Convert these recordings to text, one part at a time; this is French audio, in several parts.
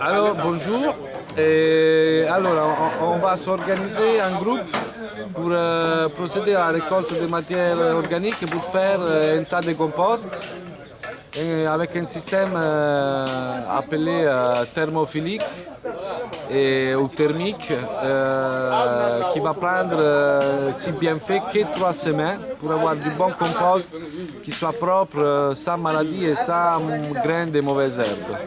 Alors, bonjour. On va s'organiser en groupe pour procéder à la récolte des matières organiques pour faire un tas de compost avec un système appelé thermophilique ou thermique qui va prendre, si bien fait, que 3 semaines pour avoir du bon compost qui soit propre, sans maladie et sans graines de mauvaises herbes.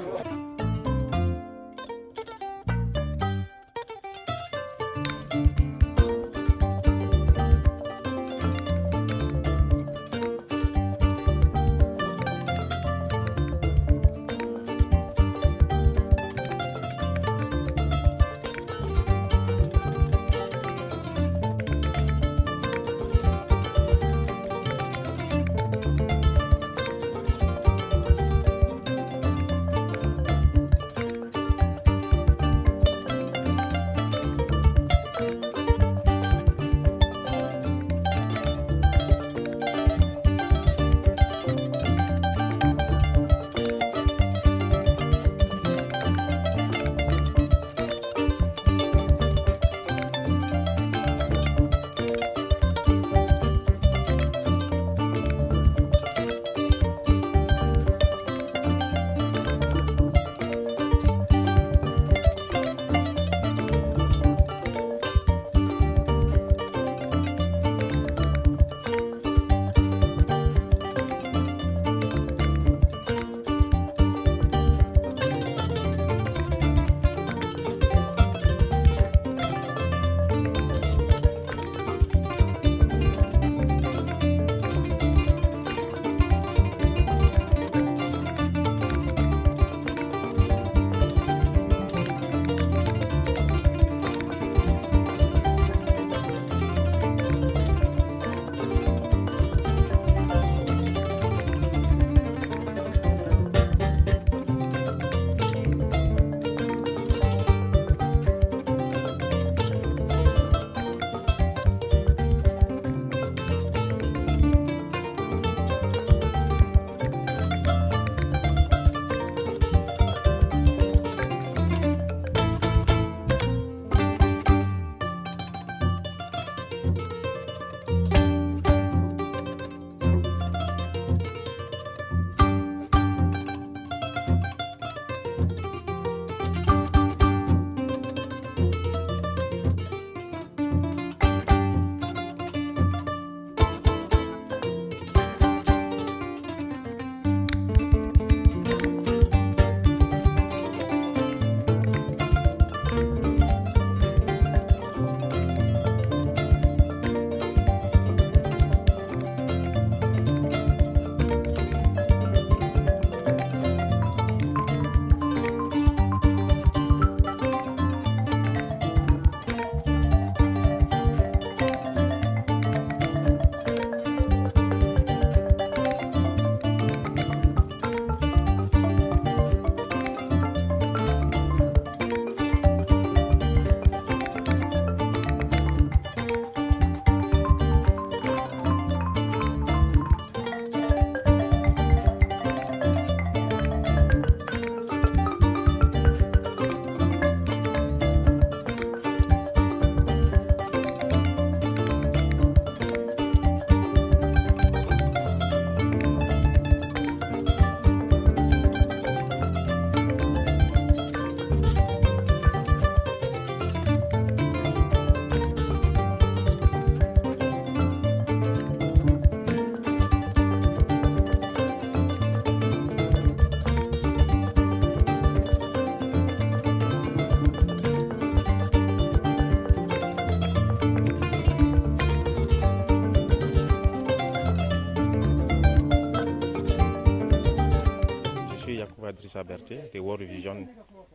Idrissa Berthier de World Vision,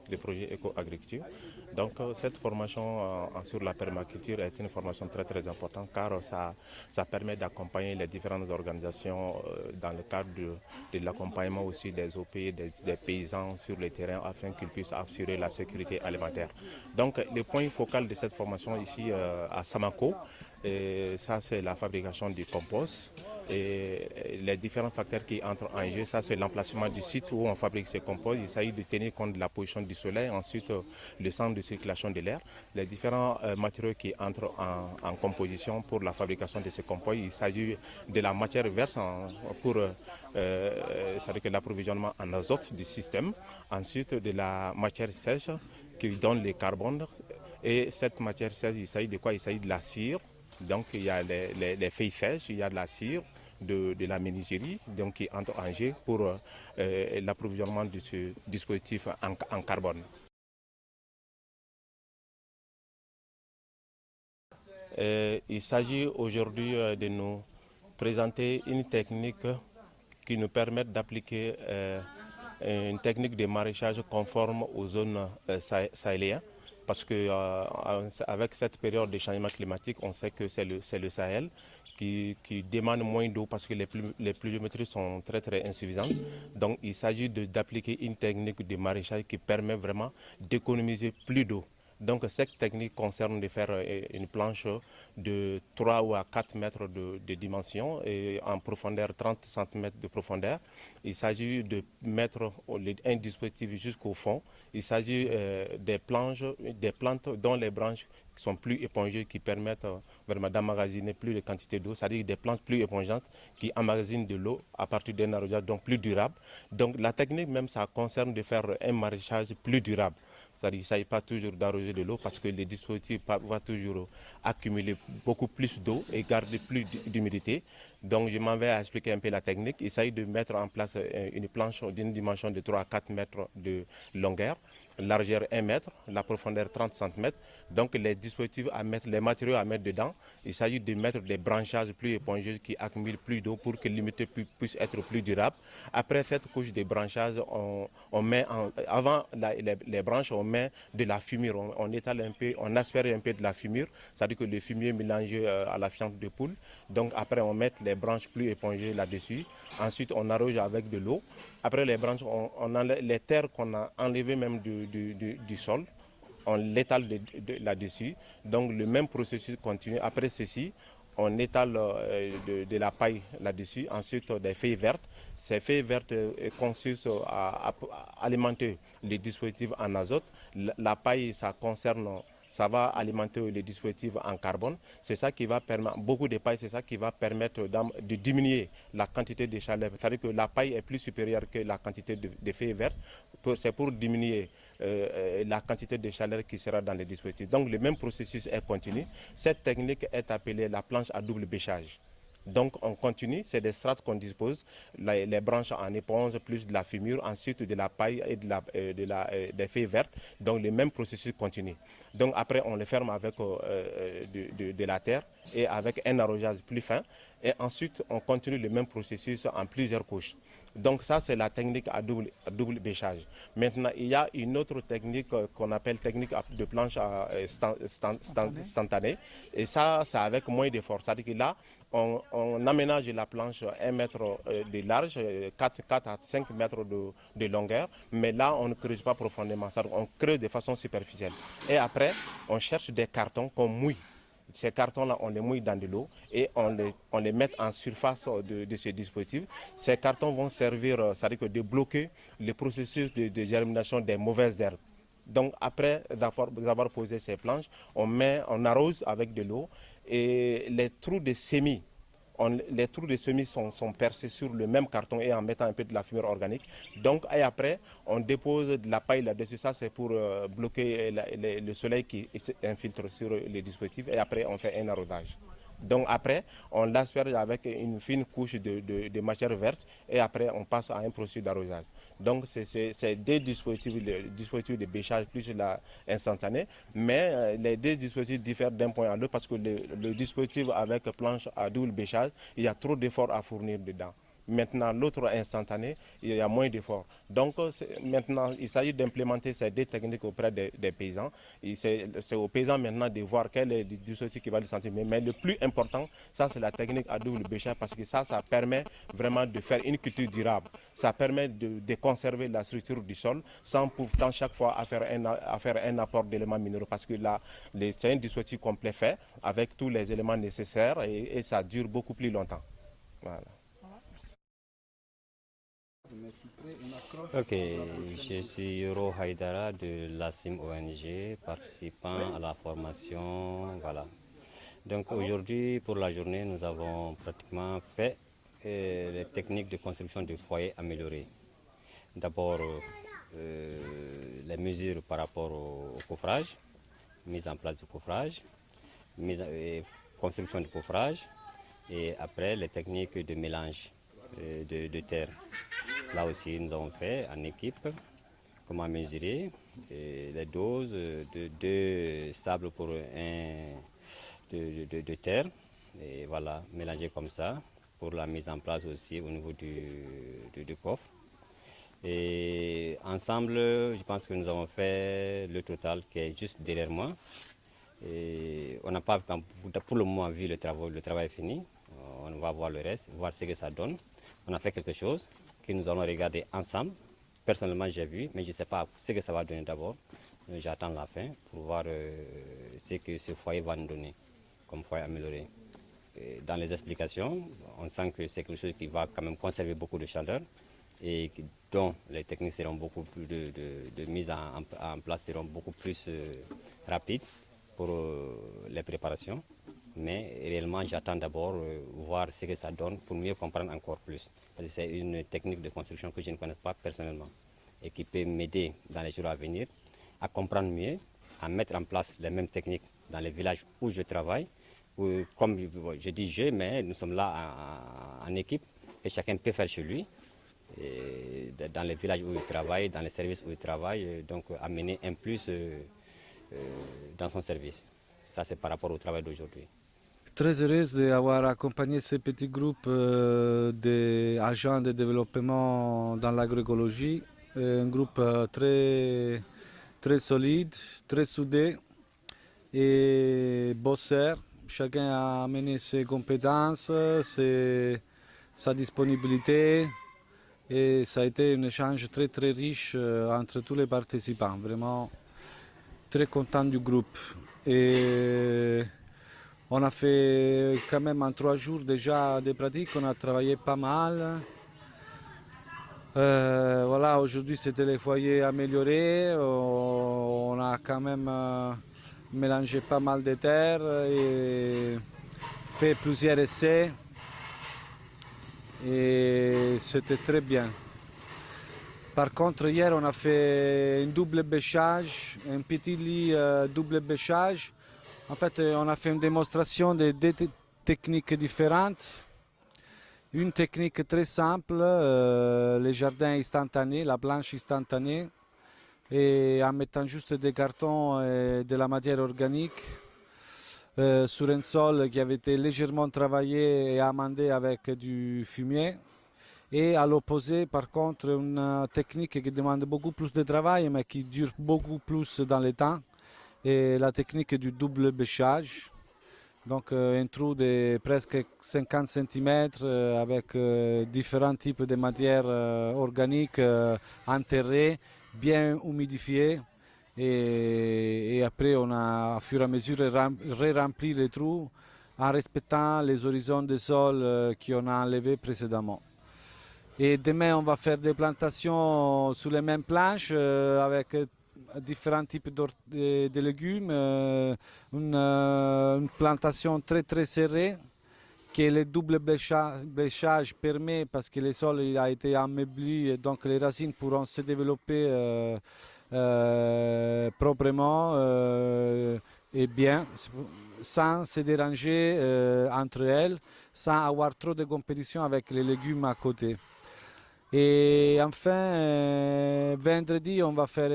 le projet Éco-Agriculture. Donc cette formation sur la permaculture est une formation très très importante car ça permet d'accompagner les différentes organisations dans le cadre de l'accompagnement aussi des OP, des paysans sur le terrain afin qu'ils puissent assurer la sécurité alimentaire. Donc le point focal de cette formation ici à Samako, ça c'est la fabrication du compost. Et les différents facteurs qui entrent en jeu, ça c'est l'emplacement du site où on fabrique ces composts. Il s'agit de tenir compte de la position du soleil, ensuite le centre de circulation de l'air, les différents matériaux qui entrent en composition pour la fabrication de ces composts. Il s'agit de la matière verte pour c'est-à-dire que l'approvisionnement en azote du système, ensuite de la matière sèche qui donne le carbone. Et cette matière sèche, il s'agit de quoi? Il s'agit de la cire. Donc il y a les feuilles sèches, il y a de la cire, de la ménagerie, donc qui entre en jeu pour l'approvisionnement de ce dispositif en carbone. Il s'agit aujourd'hui de nous présenter une technique qui nous permet d'appliquer une technique de maraîchage conforme aux zones sahéliennes. Parce qu'avec cette période de changement climatique, on sait que c'est le Sahel qui demande moins d'eau parce que les pluviométries sont très insuffisantes. Donc il s'agit d'appliquer une technique de maraîchage qui permet vraiment d'économiser plus d'eau. Donc cette technique concerne de faire une planche de 3 ou à 4 mètres de dimension et en profondeur 30 cm de profondeur. Il s'agit de mettre un dispositif jusqu'au fond. Il s'agit des plantes dont les branches sont plus épongées qui permettent vraiment d'emmagasiner plus de quantité d'eau, c'est-à-dire des plantes plus épongeantes qui emmagasinent de l'eau à partir d'un arrosage donc plus durable. Donc la technique même ça concerne de faire un maraîchage plus durable. C'est-à-dire qu'il ne s'agit pas toujours d'arroser de l'eau parce que le dispositif va toujours accumuler beaucoup plus d'eau et garder plus d'humidité. Donc je m'en vais à expliquer un peu la technique. Il s'agit de mettre en place une planche d'une dimension de 3 à 4 mètres de longueur, largeur 1 mètre, la profondeur 30 cm. Donc les dispositifs à mettre, les matériaux à mettre dedans, il s'agit de mettre des branchages plus épongeux qui accumulent plus d'eau pour que l'humidité puisse être plus durable. Après cette couche de branchage, on met avant les branches, on met de la fumure, on étale un peu, on aspire un peu de la fumure, c'est-à-dire que le fumier mélangé à la fiente de poule. Donc après on met les branches plus épongées là-dessus. Ensuite on arrose avec de l'eau. Après les branches, on enlève les terres qu'on a enlevées même du sol. On l'étale là-dessus. Donc le même processus continue. Après ceci, on étale de la paille là-dessus. Ensuite des feuilles vertes. Ces feuilles vertes consistent à alimenter les dispositifs en azote. La paille, ça va alimenter les dispositifs en carbone. C'est ça qui va permettre, beaucoup de paille, c'est ça qui va permettre de diminuer la quantité de chaleur. C'est-à-dire que la paille est plus supérieure que la quantité de feuilles vertes. C'est pour diminuer la quantité de chaleur qui sera dans les dispositifs. Donc le même processus est continu. Cette technique est appelée la planche à double bêchage. Donc on continue, c'est des strates qu'on dispose, les branches en éponge, plus de la fumure, ensuite de la paille et des feuilles vertes. Donc le même processus continue. Donc après on les ferme avec de la terre et avec un arrosage plus fin. Et ensuite on continue le même processus en plusieurs couches. Donc ça c'est la technique à double bêchage. Maintenant il y a une autre technique qu'on appelle technique de planche instantanée. Et ça c'est avec moins d'effort. C'est-à-dire que là on aménage la planche 1 mètre de large, 4 à 5 mètres de longueur, mais là on ne creuse pas profondément, on creuse de façon superficielle. Et après on cherche des cartons qu'on mouille. Ces cartons-là, on les mouille dans de l'eau et on les met en surface de ce dispositif. Ces cartons vont servir, c'est-à-dire que de bloquer le processus de germination des mauvaises herbes. Donc après avoir posé ces planches, on arrose avec de l'eau et les trous de semis. Les trous de semis sont percés sur le même carton et en mettant un peu de la fumure organique. Donc, et après, on dépose de la paille là-dessus. Ça, c'est pour bloquer le soleil qui infiltre sur les dispositifs. Et après, on fait un arrosage. Donc après, on l'asperge avec une fine couche de matière verte et après, on passe à un processus d'arrosage. Donc c'est deux dispositifs, le dispositif de bêchage plus l'instantané, mais les deux dispositifs diffèrent d'un point à l'autre parce que le dispositif avec planche à double bêchage, il y a trop d'efforts à fournir dedans. Maintenant, l'autre instantané, il y a moins d'efforts. Donc, maintenant, il s'agit d'implémenter ces deux techniques auprès des paysans. C'est aux paysans maintenant de voir quel est le dispositif qui va le sentir. Mais le plus important, ça, c'est la technique à double bêchage parce que ça permet vraiment de faire une culture durable. Ça permet de conserver la structure du sol sans pourtant chaque fois faire un apport d'éléments minéraux parce que là, c'est un dispositif complet fait avec tous les éléments nécessaires et ça dure beaucoup plus longtemps. Voilà. Ok, je suis Yoro Haidara de l'ASIM ONG, participant à la formation. Voilà. Donc aujourd'hui, pour la journée, nous avons pratiquement fait les techniques de construction de foyers améliorés. D'abord, les mesures par rapport au coffrage, mise en place du coffrage, construction du coffrage, et après les techniques de mélange de terre. Là aussi, nous avons fait en équipe comment mesurer les doses de 2 sables pour 1 de terre. Et voilà, mélanger comme ça pour la mise en place aussi au niveau du coffre. Et ensemble, je pense que nous avons fait le total qui est juste derrière moi. Et on n'a pas pour le moment vu le travail est fini. On va voir le reste, voir ce que ça donne. On a fait quelque chose que nous allons regarder ensemble. Personnellement, j'ai vu, mais je ne sais pas ce que ça va donner d'abord. J'attends la fin pour voir ce que ce foyer va nous donner comme foyer amélioré. Et dans les explications, on sent que c'est quelque chose qui va quand même conserver beaucoup de chaleur et dont les techniques seront beaucoup plus de mise en place seront beaucoup plus rapides pour les préparations. Mais réellement, j'attends d'abord voir ce que ça donne pour mieux comprendre encore plus. Parce que c'est une technique de construction que je ne connais pas personnellement et qui peut m'aider dans les jours à venir à comprendre mieux, à mettre en place les mêmes techniques dans les villages où je travaille. Où, comme je dis je, mais nous sommes là en équipe et chacun peut faire chez lui. Et dans les villages où il travaille, dans les services où il travaille, donc amener un plus dans son service. Ça, c'est par rapport au travail d'aujourd'hui. Très heureuse d'avoir accompagné ce petit groupe d'agents de développement dans l'agroécologie. Un groupe très, très solide, très soudé et bosseur. Chacun a amené ses compétences, sa disponibilité et ça a été un échange très très riche entre tous les participants. Vraiment très content du groupe. Et on a fait quand même en 3 jours déjà des pratiques, on a travaillé pas mal. Voilà, aujourd'hui c'était les foyers améliorés, on a quand même mélangé pas mal de terre et fait plusieurs essais et c'était très bien. Par contre, hier on a fait un double bêchage, un petit lit double bêchage. En fait, on a fait une démonstration de 2 techniques différentes. Une technique très simple, les jardins instantanés, la planche instantanée, et en mettant juste des cartons et de la matière organique sur un sol qui avait été légèrement travaillé et amendé avec du fumier. Et à l'opposé, par contre, une technique qui demande beaucoup plus de travail, mais qui dure beaucoup plus dans le temps, et la technique du double bêchage. Donc un trou de presque 50 cm avec différents types de matières organiques enterrées, bien humidifiées. Et après, on a, au fur et à mesure, rempli les trous en respectant les horizons des sols qu'on a enlevés précédemment. Et demain, on va faire des plantations sur les mêmes planches avec différents types de légumes, une plantation très très serrée que le double bêchage permet parce que le sol il a été ameubli et donc les racines pourront se développer proprement et bien sans se déranger entre elles, sans avoir trop de compétition avec les légumes à côté. Et enfin, vendredi, on va faire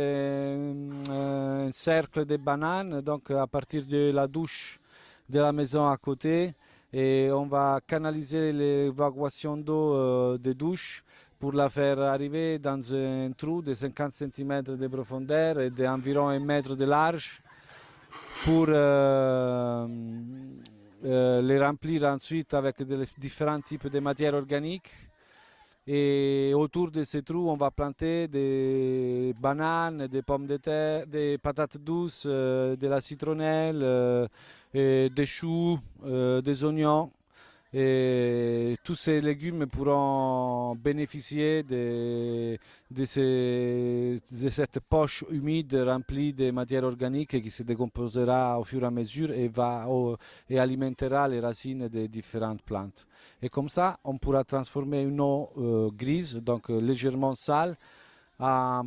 un cercle de bananes, donc à partir de la douche de la maison à côté. Et on va canaliser l'évacuation d'eau des douches pour la faire arriver dans un trou de 50 cm de profondeur et d'environ 1 mètre de large pour les remplir ensuite avec différents types de matières organiques. Et autour de ces trous, on va planter des bananes, des pommes de terre, des patates douces, de la citronnelle, des choux, des oignons. Et tous ces légumes pourront bénéficier de cette poche humide remplie de matière organique qui se décomposera au fur et à mesure et alimentera les racines des différentes plantes. Et comme ça, on pourra transformer une eau grise, donc légèrement sale, en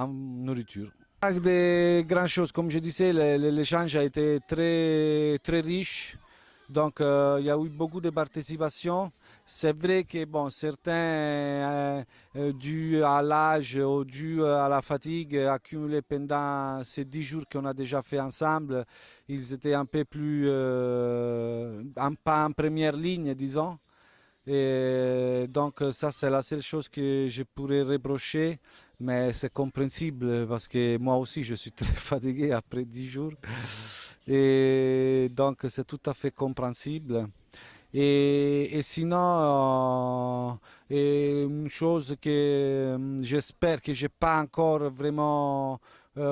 nourriture. Pas de grandes choses, comme je disais, l'échange a été très, très riche. Donc il y a eu beaucoup de participation. C'est vrai que bon, certains, dû à l'âge ou dû à la fatigue accumulée pendant ces 10 jours qu'on a déjà fait ensemble, ils étaient un peu plus, pas en première ligne, disons. Et donc ça, c'est la seule chose que je pourrais reprocher, mais c'est compréhensible parce que moi aussi, je suis très fatigué après 10 jours. Et donc c'est tout à fait compréhensible. Et sinon, une chose que j'espère que je n'ai pas encore vraiment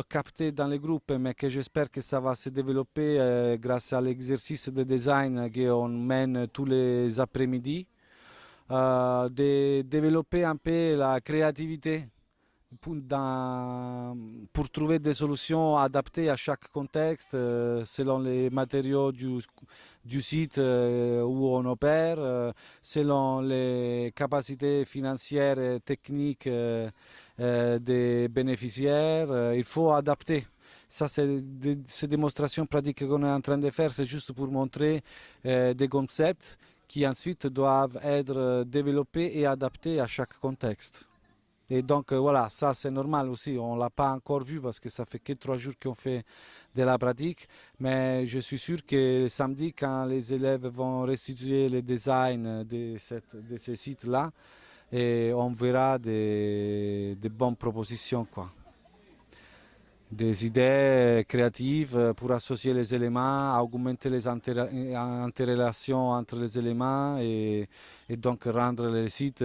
capté dans le groupe, mais que j'espère que ça va se développer grâce à l'exercice de design qu'on mène tous les après-midi, de développer un peu la créativité pour trouver des solutions adaptées à chaque contexte, selon les matériaux du site où on opère, selon les capacités financières et techniques des bénéficiaires. Il faut adapter. Ça, ces démonstrations pratiques qu'on est en train de faire, c'est juste pour montrer des concepts qui ensuite doivent être développés et adaptés à chaque contexte. Et donc voilà, ça c'est normal aussi, on ne l'a pas encore vu parce que ça fait que 3 jours qu'on fait de la pratique, mais je suis sûr que samedi, quand les élèves vont restituer le design de ces sites-là, on verra des bonnes propositions, quoi. Des idées créatives pour associer les éléments, augmenter les interrelations entre les éléments et donc rendre les sites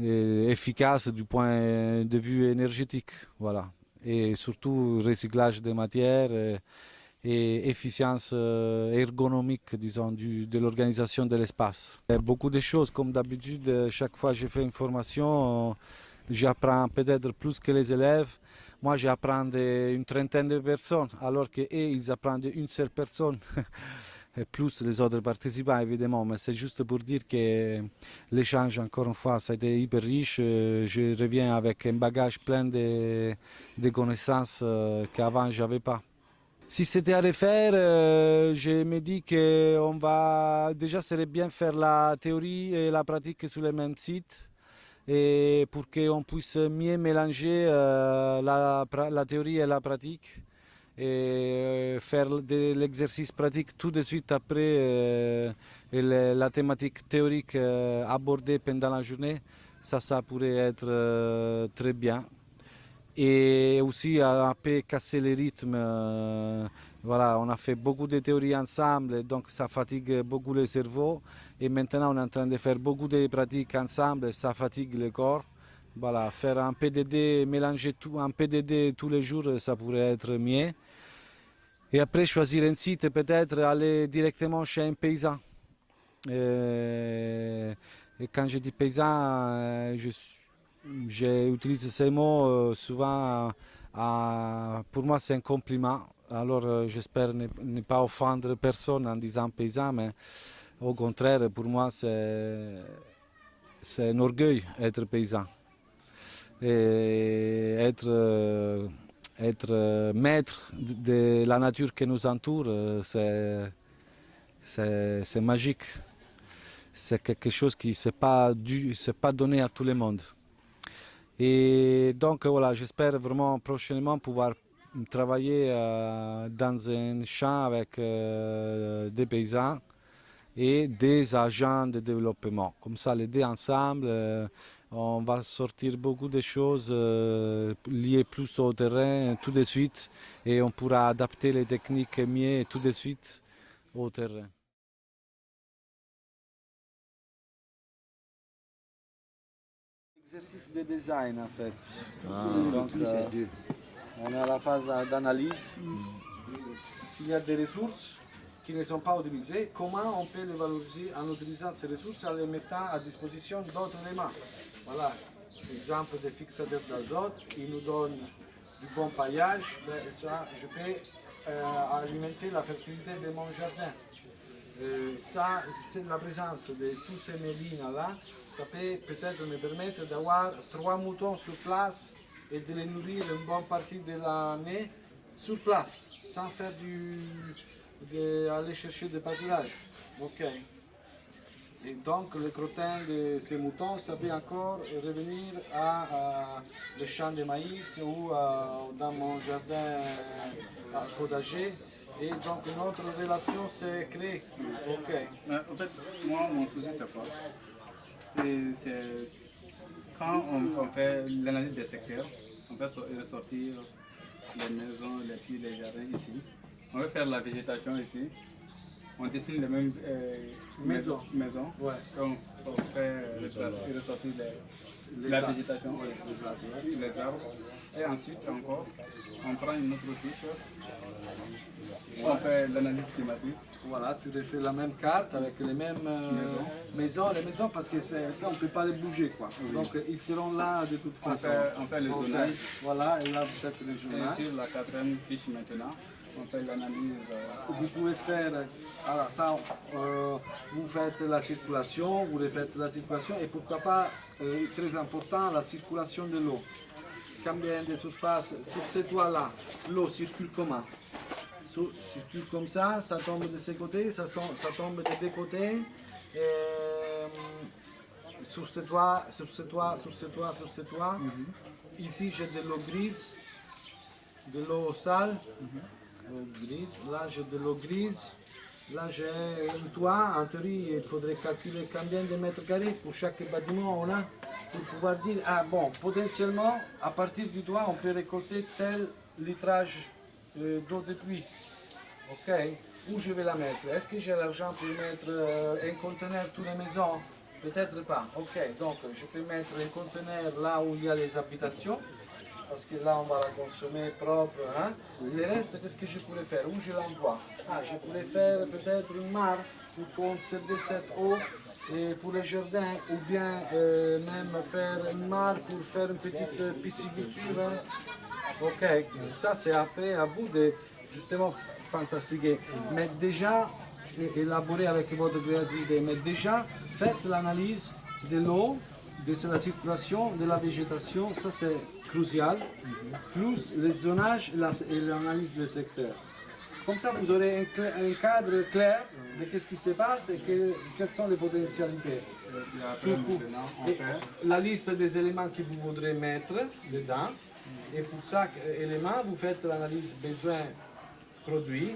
efficace du point de vue énergétique, voilà. Et surtout recyclage des matières et efficience ergonomique, disons, de l'organisation de l'espace. Beaucoup de choses, comme d'habitude, chaque fois que je fais une formation, j'apprends peut-être plus que les élèves. Moi, j'apprends d'une trentaine de personnes, alors qu'eux, ils apprennent d'une seule personne. Plus les autres participants évidemment, mais c'est juste pour dire que l'échange, encore une fois, ça a été hyper riche. Je reviens avec un bagage plein de connaissances qu'avant je n'avais pas. Si c'était à refaire, je me dis que déjà serait bien faire la théorie et la pratique sur le même site, et pour qu'on puisse mieux mélanger la théorie et la pratique, et faire de l'exercice pratique tout de suite après la thématique théorique abordée pendant la journée. Ça pourrait être très bien. Et aussi un peu casser les rythmes. Voilà, on a fait beaucoup de théories ensemble, donc ça fatigue beaucoup le cerveau. Et maintenant, on est en train de faire beaucoup de pratiques ensemble, ça fatigue le corps. Voilà, faire un PDD, mélanger un PDD tous les jours, ça pourrait être mieux. Et après, choisir un site, peut-être aller directement chez un paysan. Et quand je dis paysan, j'utilise ces mots souvent. Pour moi, c'est un compliment. Alors, j'espère ne pas offendre personne en disant paysan, mais au contraire, pour moi, c'est un orgueil être paysan. Et être maître de la nature qui nous entoure, c'est magique. C'est quelque chose qui n'est pas donné à tout le monde. Et donc voilà, j'espère vraiment prochainement pouvoir travailler dans un champ avec des paysans et des agents de développement. Comme ça, les deux ensemble, on va sortir beaucoup de choses liées plus au terrain tout de suite, et on pourra adapter les techniques mieux tout de suite au terrain. Exercice de design en fait. Donc, on est à la phase d'analyse. S'il y a des ressources, qui ne sont pas utilisés, comment on peut les valoriser en utilisant ces ressources en les mettant à disposition d'autres éléments. Voilà, exemple des fixateurs d'azote, ils nous donnent du bon paillage, ben, ça, je peux alimenter la fertilité de mon jardin. Ça, c'est la présence de tous ces mélines-là, ça peut peut-être me permettre d'avoir 3 moutons sur place et de les nourrir une bonne partie de l'année sur place, sans faire aller chercher des pâturages. Ok. Et donc le crottin de ces moutons, ça peut encore revenir à les champs de maïs ou dans mon jardin potager. Et donc notre relation s'est créée. Ok. En fait, moi, mon souci, c'est quoi? C'est quand on fait l'analyse des secteurs, on fait ressortir les maisons, les puits, les jardins ici. On va faire la végétation ici. On dessine les mêmes maisons. Ouais. Donc, on fait ressortir la végétation, les arbres. Et ensuite, encore, on prend une autre fiche. On fait l'analyse climatique. Voilà, tu refais la même carte avec les mêmes maisons, les maisons parce que ça on ne peut pas les bouger quoi. Oui. Donc ils seront là de toute façon. On fait le zonage. Voilà, et là peut-être le zonage. Et sur la 4e fiche maintenant, on fait l'analyse. Vous pouvez faire, alors ça, vous faites la circulation, vous refaites la circulation et pourquoi pas, très important, la circulation de l'eau. Combien de surface sur ces toits-là, l'eau circule comment? Circule comme ça tombe de ces côtés, ça tombe des deux côtés. Sur ce toit. Ici j'ai de l'eau grise, de l'eau sale, grise. Là j'ai de l'eau grise. Là j'ai un toit. En théorie, il faudrait calculer combien de mètres carrés pour chaque bâtiment on a pour pouvoir dire ah bon, potentiellement à partir du toit on peut récolter tel litrage d'eau de pluie. Ok, où je vais la mettre? Est-ce que j'ai l'argent pour mettre un conteneur toutes les maisons? Peut-être pas. Ok, donc je peux mettre un conteneur là où il y a les habitations, parce que là on va la consommer propre. Hein? Le reste, qu'est-ce que je pourrais faire? Où je l'envoie? Ah, je pourrais faire peut-être une mare pour conserver cette eau et pour les jardins, ou bien même faire une mare pour faire une petite pisciculture. Hein? Ok, ça c'est après à vous de justement fantastiquer, mais déjà élaborer avec votre créativité, mais déjà faites l'analyse de l'eau, de la circulation, de la végétation, ça c'est crucial, plus le zonage et l'analyse des secteurs. Comme ça vous aurez un cadre clair de ce qui se passe et quelles sont les potentialités. Surtout, la liste des éléments que vous voudrez mettre dedans. Et pour chaque élément, vous faites l'analyse besoin-produit.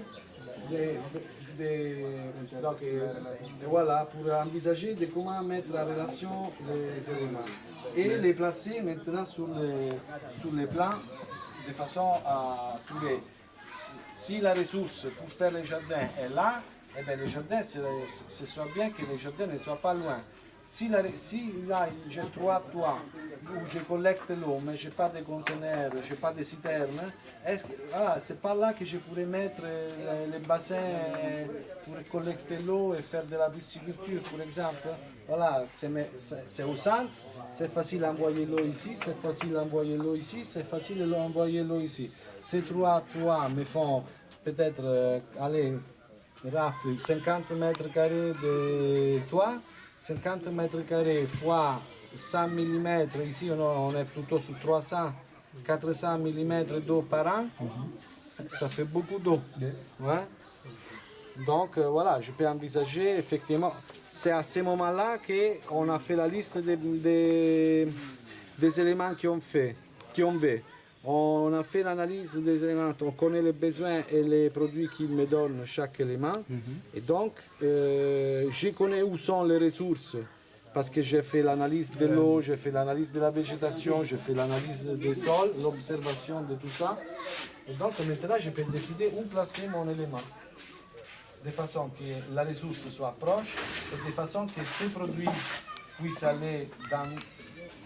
Donc, voilà, pour envisager de comment mettre en relation les éléments. Et les placer maintenant sur les plans de façon à trouver. Si la ressource pour faire le jardin est là, eh bien, le jardin, ce soit bien que le jardin ne soit pas loin. Si là j'ai 3 toits où je collecte l'eau, mais je n'ai pas de conteneurs, je n'ai pas de citernes, c'est pas là que je pourrais mettre les bassins pour collecter l'eau et faire de la pisciculture, par exemple. Voilà, c'est au centre, c'est facile d'envoyer l'eau ici, c'est facile d'envoyer l'eau ici, c'est facile d'envoyer l'eau ici. Ces 3 toits me font peut-être, 50 mètres carrés de toit. 50 mètres carrés fois 100 mm, ici on est plutôt sur 400 mm d'eau par an, ça fait beaucoup d'eau. Ouais. Donc voilà, je peux envisager effectivement, c'est à ce moment-là qu'on a fait la liste des éléments qu'on veut. On a fait l'analyse des éléments, on connaît les besoins et les produits qu'ils me donnent chaque élément. Et donc, je connais où sont les ressources, parce que j'ai fait l'analyse de l'eau, j'ai fait l'analyse de la végétation, j'ai fait l'analyse des sols, l'observation de tout ça. Et donc maintenant, je peux décider où placer mon élément, de façon que la ressource soit proche et de façon que ces produits puissent aller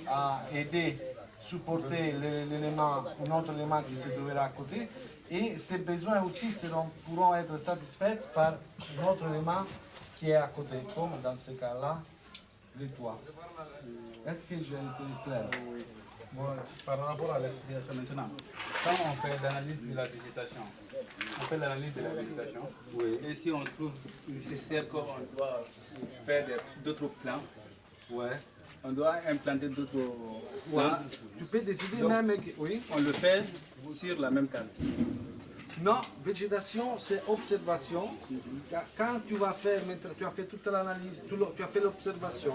à aider supporter l'élément, un autre élément qui se trouvera à côté, Et ces besoins aussi pourront être satisfaits par notre élément qui est à côté, comme dans ce cas-là, le toit. Est-ce que j'ai été clair? Oui. Bon, par rapport à la situation maintenant, quand on fait l'analyse de la végétation, on fait l'analyse de la végétation, Oui. et si on trouve nécessaire qu'on doit faire d'autres plants, Ouais. on doit implanter d'autres Voilà. plantes, Tu peux décider Donc- même que... Oui. on le fait sur la même carte. Non, végétation, c'est observation. Quand tu vas faire, tu as fait toute l'analyse, tu as fait l'observation,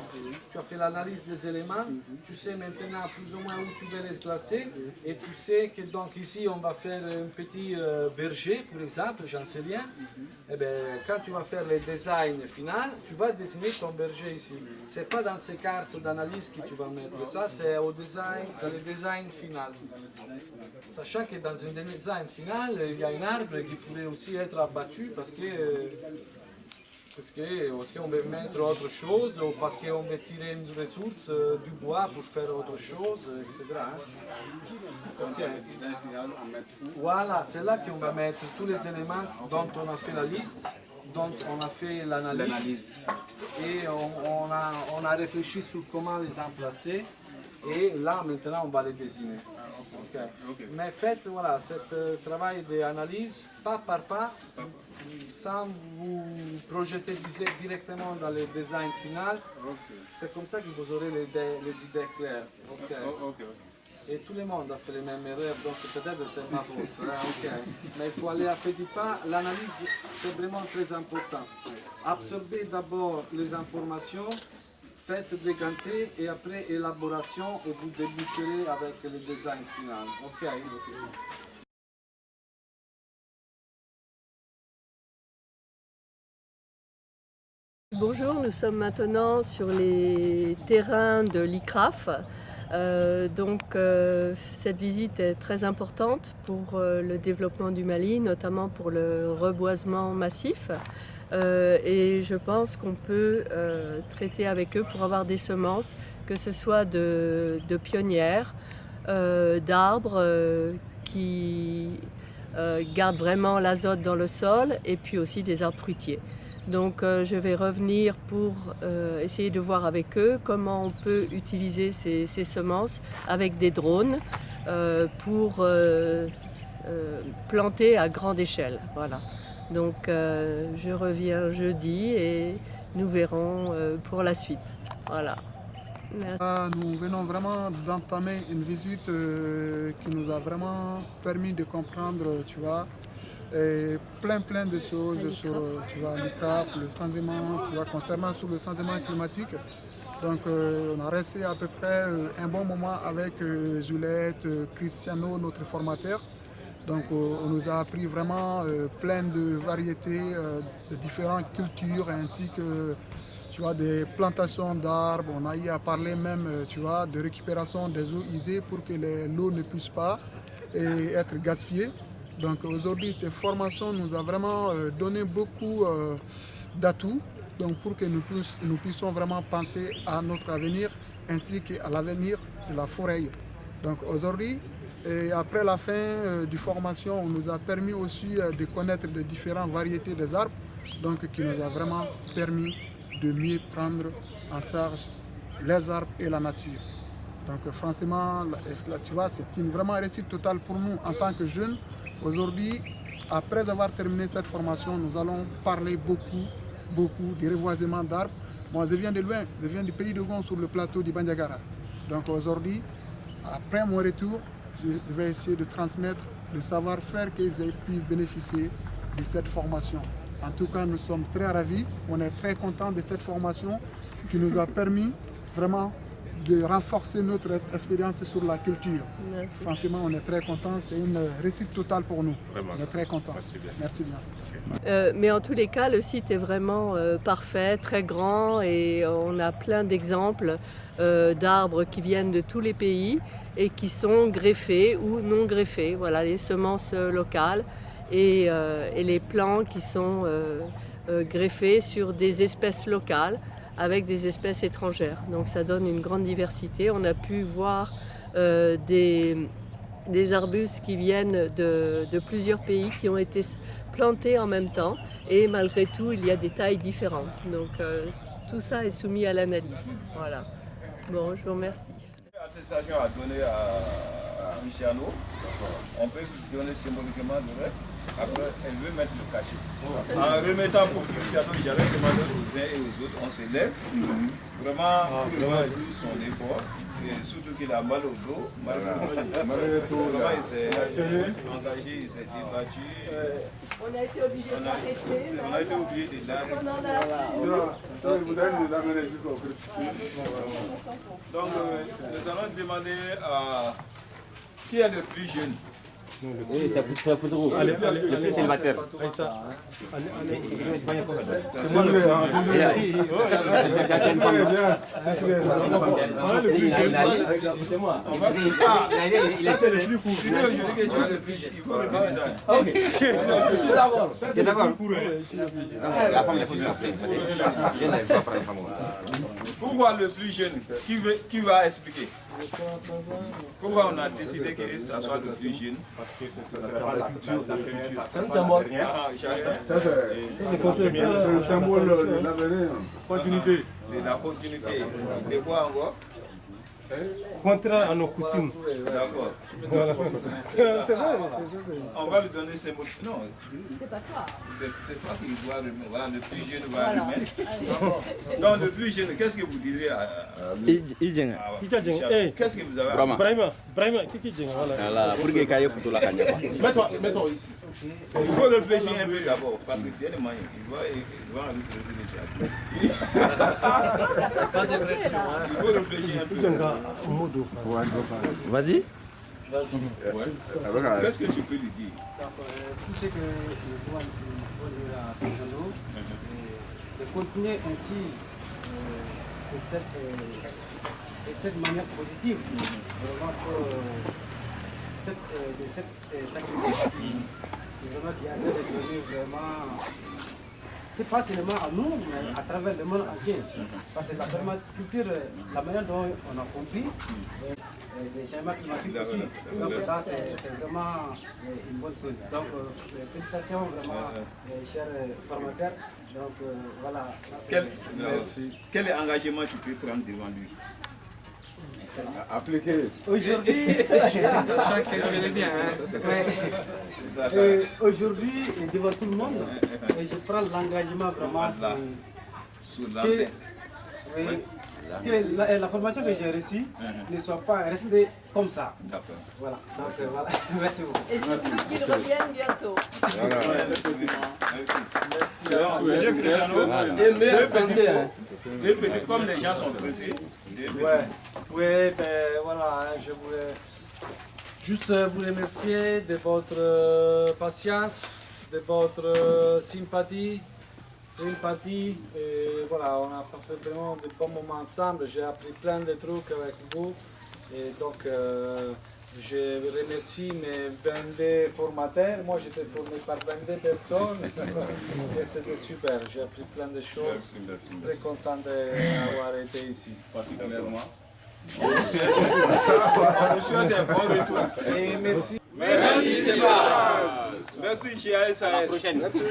tu as fait l'analyse des éléments, tu sais maintenant plus ou moins où tu veux les placer, et tu sais que donc ici on va faire un petit verger, par exemple, j'en sais rien. Et bien, quand tu vas faire le design final, tu vas dessiner ton verger ici. C'est pas dans ces cartes d'analyse que tu vas mettre ça, c'est au design, dans le design final. Sachant que dans un design final, il y a un arbre qui pourrait aussi être abattu parce qu'on veut mettre autre chose ou parce qu'on veut tirer une ressource du bois pour faire autre chose, etc. Donc, le design final, on met tout. Voilà, c'est là qu'on va mettre tous les éléments dont on a fait la liste, dont on a fait l'analyse. Et on a réfléchi sur comment les emplacer. Et là, maintenant, on va les désigner. Ok. Mais faites voilà, ce travail d'analyse pas par pas, sans vous projeter directement dans le design final. C'est comme ça que vous aurez les idées claires. Ok. Ok. Et tout le monde a fait les mêmes erreurs, donc peut-être c'est ma faute. Ok. Mais il faut aller à petits pas. L'analyse, c'est vraiment très important. Absorbez d'abord les informations, faites décanter et après élaboration et vous déboucherez avec le design final. Ok. Bonjour, nous sommes maintenant sur les terrains de l'ICRAF. Cette visite est très importante pour le développement du Mali, notamment pour le reboisement massif. Et je pense qu'on peut traiter avec eux pour avoir des semences, que ce soit de pionnières, d'arbres qui gardent vraiment l'azote dans le sol, et puis aussi des arbres fruitiers. Donc je vais revenir pour essayer de voir avec eux comment on peut utiliser ces semences avec des drones pour planter à grande échelle. Voilà. Donc je reviens jeudi et nous verrons pour la suite. Voilà. Merci. Nous venons vraiment d'entamer une visite qui nous a vraiment permis de comprendre, tu vois, et plein de choses sur l'ICRAF, le changement, tu vois, concernant sur le changement climatique. Donc on a resté à peu près un bon moment avec Juliette, Cristiano, notre formateur. Donc on nous a appris vraiment plein de variétés de différentes cultures ainsi que tu vois, des plantations d'arbres. On a eu à parler même tu vois, de récupération des eaux usées pour que l'eau ne puisse pas être gaspillée. Donc aujourd'hui, ces formations nous ont vraiment donné beaucoup d'atouts pour que nous puissions vraiment penser à notre avenir ainsi qu'à l'avenir de la forêt. Donc aujourd'hui, et après la fin du formation, on nous a permis aussi de connaître les différentes variétés des arbres, donc qui nous a vraiment permis de mieux prendre en charge les arbres et la nature. Donc franchement, tu vois, c'est vraiment une réussite totale pour nous en tant que jeunes. Aujourd'hui, après avoir terminé cette formation, nous allons parler beaucoup du reboisement d'arbres. Moi, je viens de loin, je viens du pays de Gon sur le plateau du Bandiagara. Donc aujourd'hui, après mon retour, je vais essayer de transmettre le savoir-faire qu'ils aient pu bénéficier de cette formation. En tout cas, nous sommes très ravis, on est très contents de cette formation qui nous a permis vraiment de renforcer notre expérience sur la culture. Merci. Franchement, on est très contents, c'est une réussite totale pour nous. Vraiment. On est très contents. Merci bien. Merci bien. Mais en tous les cas, le site est vraiment parfait, très grand, et on a plein d'exemples d'arbres qui viennent de tous les pays et qui sont greffés ou non greffés. Voilà, les semences locales et les plants qui sont greffés sur des espèces locales avec des espèces étrangères. Donc ça donne une grande diversité. On a pu voir des des arbustes qui viennent de plusieurs pays, qui ont été plantés en même temps. Et malgré tout, il y a des tailles différentes. Donc tout ça est soumis à l'analyse. Voilà. Bon, je vous remercie. L'attestation à donner à Michano, on peut donner symboliquement le reste. Après, elle veut mettre le cachet. En remettant pour Cristiano, j'avais demandé aux uns et aux autres, on s'élève. Vraiment, pour le son effort. Et surtout qu'il a mal au dos. Vraiment, il s'est engagé, il s'est débattu. On a été obligé d'arrêter. On a été obligé de l'arrêter. On en a Donc, nous allons demander à qui est le plus jeune. Oui, c'est le plus célibataire. Il est seul, le plus court. Je dis que c'est le plus jeune. Il faut le plus jeune. Ok. Je suis d'accord. C'est d'accord. La femme, il faut passer. Pourquoi le plus jeune? Qui va expliquer? Pourquoi on a décidé que ça soit le plus jeune? Parce que ça sera la culture. C'est un symbole. C'est le symbole de l'avenir. Continuité. De la continuité. C'est quoi encore? Contraire à nos coutumes. D'accord. Voilà. C'est vrai. On va lui donner ces mots. Non. C'est pas toi. C'est toi qui dois remettre. Voilà, le plus jeune va remettre. Donc le plus jeune, qu'est-ce que vous disiez à qu'est-ce que vous avez à Brahima, mets-toi ici. Il faut réfléchir un peu d'abord, parce que tu es le moyen. Il va enregistrer ce que tu as dit. Pas de pression. Il faut réfléchir un peu. Vas-y. Qu'est-ce que tu peux lui dire? Tout ce que le doigt dire à Cristiano, de continuer ainsi de cette manière positive, vraiment de cette sacrifice qui a donné vraiment, c'est pas seulement à nous, mais à travers le monde entier. Parce que la permaculture, la manière dont on a compris, les changements climatiques aussi. Donc ça, c'est vraiment une bonne chose. Donc, félicitations vraiment, chers formateurs. Donc, voilà. Quel engagement tu peux prendre devant lui? Appliquer. Aujourd'hui, aujourd'hui, devant tout le monde, je prends l'engagement vraiment que la formation que j'ai reçue ne soit pas restée comme ça. D'accord. Voilà. Donc, voilà. Merci beaucoup. Et surtout qu'ils reviennent bientôt. Merci. Et meilleure santé. Deux petits, comme les gens sont pressés. Oui, ben voilà, je voulais juste vous remercier de votre patience, de votre sympathie. Et voilà, on a passé vraiment de bons moments ensemble. J'ai appris plein de trucs avec vous. Et donc, je remercie mes 22 formateurs. Moi, j'étais formé par 22 personnes. Et c'était super. J'ai appris plein de choses. Merci. Très content d'avoir été ici. Particulièrement. On vous souhaite un bon retour. Et merci. Merci, Sébastien. Merci, Chia et Sahel. À la prochaine. Merci.